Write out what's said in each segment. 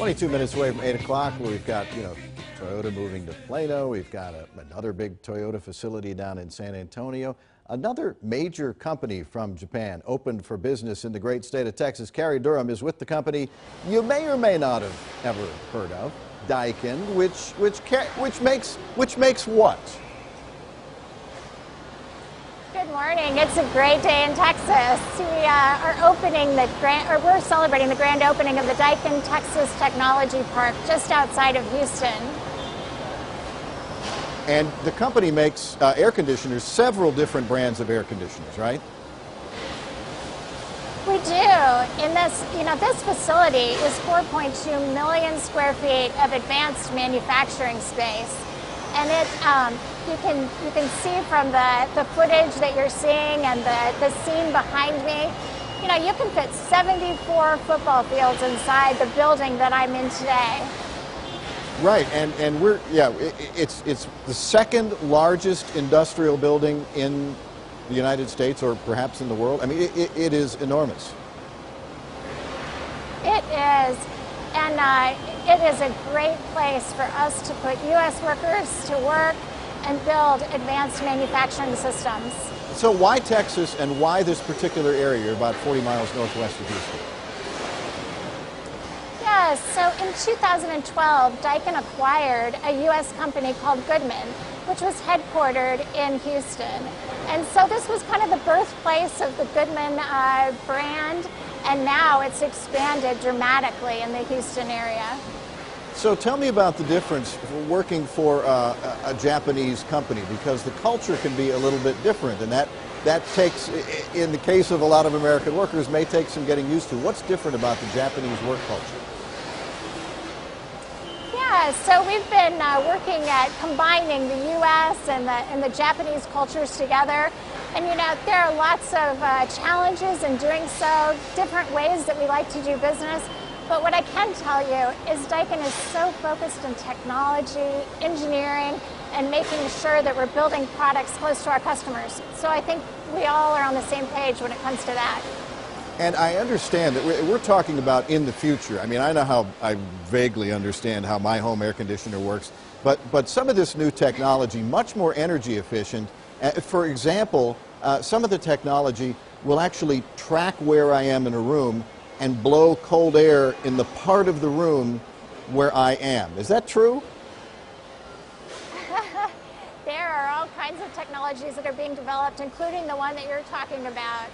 22 minutes away from 8 o'clock, where we've got, Toyota moving to Plano. We've got another big Toyota facility down in San Antonio. Another major company from Japan opened for business in the great state of Texas. Carrie Durham is with the company you may or may not have ever heard of, Daikin, which makes what? Good morning. It's a great day in Texas. We're celebrating the grand opening of the Daikin Texas Technology Park just outside of Houston. And the company makes air conditioners, several different brands of air conditioners, right? We do. In this facility is 4.2 million square feet of advanced manufacturing space. And you can see from the footage that you're seeing and the scene behind me, you can fit 74 football fields inside the building that I'm in today. Right, and it's the second largest industrial building in the United States, or perhaps in the world. I mean, it is enormous. It is. And it is a great place for us to put U.S. workers to work and build advanced manufacturing systems. So why Texas, and why this particular area? You're about 40 miles northwest of Houston. Yes, so in 2012, Daikin acquired a U.S. company called Goodman, which was headquartered in Houston. And so this was kind of the birthplace of the Goodman brand. And now it's expanded dramatically in the Houston area. So tell me about the difference working for a Japanese company, because the culture can be a little bit different, and that takes, in the case of a lot of American workers, may take some getting used to. What's different about the Japanese work culture? Yeah, so we've been working at combining the U.S. and the Japanese cultures together. And there are lots of challenges in doing so, different ways that we like to do business. But what I can tell you is Daikin is so focused on technology, engineering, and making sure that we're building products close to our customers. So I think we all are on the same page when it comes to that. And I understand that we're talking about in the future. I mean, I vaguely understand how my home air conditioner works, but some of this new technology, much more energy efficient. For example, some of the technology will actually track where I am in a room and blow cold air in the part of the room where I am. Is that true? There are all kinds of technologies that are being developed, including the one that you're talking about.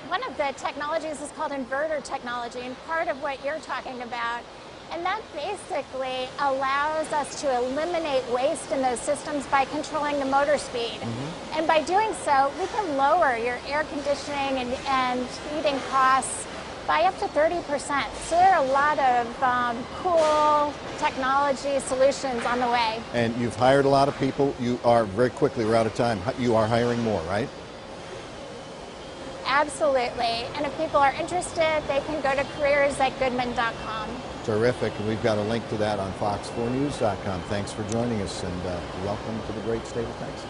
One of the technologies is called inverter technology, and part of what you're talking about. And that basically allows us to eliminate waste in those systems by controlling the motor speed. Mm-hmm. And by doing so, we can lower your air conditioning and heating costs by up to 30%. So there are a lot of cool technology solutions on the way. And you've hired a lot of people. You are, very quickly, we're out of time, you are hiring more, right? Absolutely. And if people are interested, they can go to careers@goodman.com. Terrific. And we've got a link to that on fox4news.com. Thanks for joining us, and welcome to the great state of Texas.